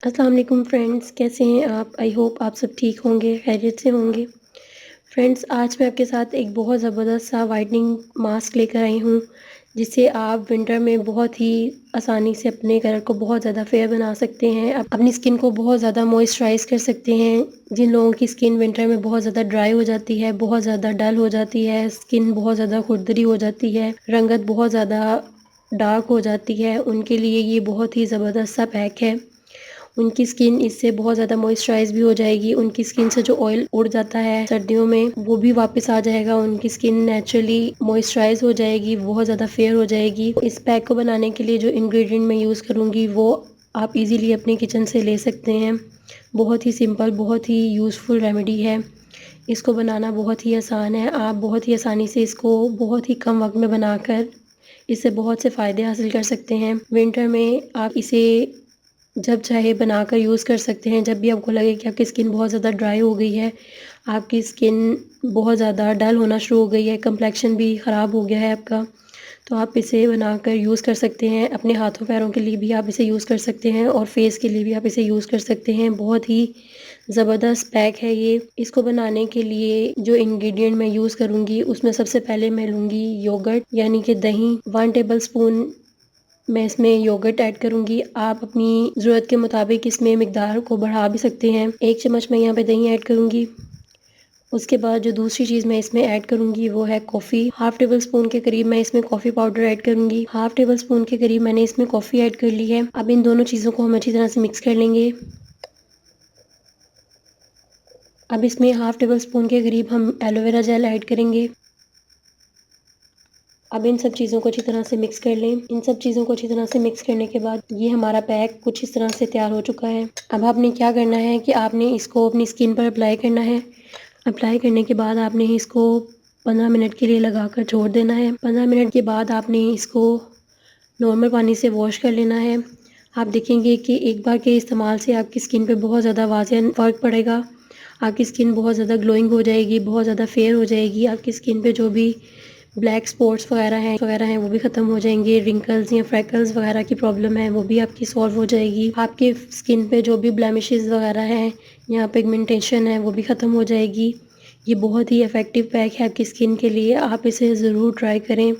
अस्सलाम वालेकुम फ्रेंड्स, कैसे हैं आप? आई होप आप सब ठीक होंगे, खैरियत से होंगे। फ्रेंड्स, आज मैं आपके साथ एक बहुत ज़बरदस्त सा व्हाइटनिंग मास्क लेकर आई हूँ, जिससे आप विंटर में बहुत ही आसानी से अपने कलर को बहुत ज़्यादा फेयर बना सकते हैं। अपनी स्किन को बहुत ज़्यादा मॉइस्चराइज़ कर सकते हैं। जिन लोगों की स्किन विंटर में बहुत ज़्यादा ड्राई हो जाती है, बहुत ज़्यादा डल हो जाती है, स्किन बहुत ज़्यादा खुरदरी हो जाती है, रंगत बहुत ज़्यादा डार्क हो जाती है, उनके लिए ये बहुत ही ज़बरदस्त सा पैक है। उनकी स्किन इससे बहुत ज़्यादा मॉइस्चराइज़ भी हो जाएगी। उनकी स्किन से जो ऑयल उड़ जाता है सर्दियों में, वो भी वापस आ जाएगा। उनकी स्किन नेचुरली मॉइस्चराइज़ हो जाएगी, बहुत ज़्यादा फेयर हो जाएगी। इस पैक को बनाने के लिए जो इंग्रेडिएंट मैं यूज़ करूँगी वो आप इजीली अपने किचन से ले सकते हैं। बहुत ही सिंपल, बहुत ही यूज़फुल रेमेडी है। इसको बनाना बहुत ही आसान है। आप बहुत ही आसानी से इसको बहुत ही कम वक्त में बनाकर इससे बहुत से फ़ायदे हासिल कर सकते हैं। विंटर में आप इसे जब चाहे बनाकर यूज़ कर सकते हैं। जब भी आपको लगे कि आपकी स्किन बहुत ज़्यादा ड्राई हो गई है, आपकी स्किन बहुत ज़्यादा डल होना शुरू हो गई है, कम्प्लेक्शन भी ख़राब हो गया है आपका, तो आप इसे बनाकर यूज़ कर सकते हैं। अपने हाथों पैरों के लिए भी आप इसे यूज़ कर सकते हैं और फेस के लिए भी आप इसे यूज़ कर सकते हैं। बहुत ही ज़बरदस्त पैक है ये। इसको बनाने के लिए जो इंग्रेडिएंट मैं यूज़ करूँगी उसमें सबसे पहले मैं लूँगी योगर्ट यानी कि दही, 1 टेबल स्पून मैं इसमें योगर्ट ऐड करूँगी। आप अपनी ज़रूरत के मुताबिक इसमें मिकदार को बढ़ा भी सकते हैं। 1 चम्मच मैं यहाँ पे दही ऐड करूँगी। उसके बाद जो दूसरी चीज़ मैं इसमें ऐड करूँगी वो है कॉफ़ी। हाफ़ टेबल स्पून के करीब मैं इसमें कॉफ़ी पाउडर ऐड करूँगी। हाफ़ टेबल स्पून के करीब मैंने इसमें कॉफ़ी ऐड कर ली है। अब इन दोनों चीज़ों को हम अच्छी तरह से मिक्स कर लेंगे। अब इसमें हाफ़ टेबल स्पून के करीब हम एलोवेरा जेल ऐड करेंगे। अब इन सब चीज़ों को अच्छी तरह से मिक्स कर लें। इन सब चीज़ों को अच्छी तरह से मिक्स करने के बाद ये हमारा पैक कुछ इस तरह से तैयार हो चुका है। अब आपने क्या करना है कि आपने इसको अपनी स्किन पर अप्लाई करना है। अप्लाई करने के बाद आपने इसको 15 मिनट के लिए लगाकर छोड़ देना है। 15 मिनट के बाद आपने इसको नॉर्मल पानी से वॉश कर लेना है। आप देखेंगे कि एक बार के इस्तेमाल से आपकी स्किन पे बहुत ज़्यादा वाज़ेह फ़र्क पड़ेगा। आपकी स्किन बहुत ज़्यादा ग्लोइंग हो जाएगी, बहुत ज़्यादा फेयर हो जाएगी। आपकी स्किन पे जो भी ब्लैक स्पॉट्स वगैरह हैं वो भी ख़त्म हो जाएंगे। रिंकल्स या फ्रैकल्स वगैरह की प्रॉब्लम है वो भी आपकी सॉल्व हो जाएगी। आपके स्किन पे जो भी ब्लेमिशेस वगैरह हैं या पिगमेंटेशन है वो भी ख़त्म हो जाएगी। ये बहुत ही इफ़ेक्टिव पैक है आपकी स्किन के लिए। आप इसे ज़रूर ट्राई करें।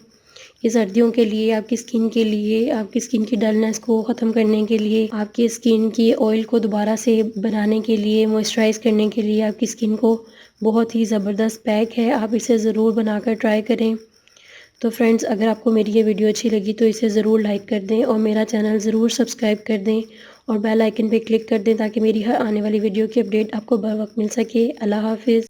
ये सर्दियों के लिए, आपकी स्किन के लिए, आपकी स्किन की डलनेस को ख़त्म करने के लिए, आपकी स्किन की ऑयल को दोबारा से बनाने के लिए, मॉइस्चराइज़ करने के लिए आपकी स्किन को बहुत ही ज़बरदस्त पैक है। आप इसे ज़रूर बनाकर ट्राई करें। तो फ्रेंड्स, अगर आपको मेरी ये वीडियो अच्छी लगी तो इसे ज़रूर लाइक कर दें और मेरा चैनल ज़रूर सब्सक्राइब कर दें और बेल आइकन पे क्लिक कर दें ताकि मेरी हर आने वाली वीडियो की अपडेट आपको बर वक्त मिल सके। अल्लाह हाफ़िज़।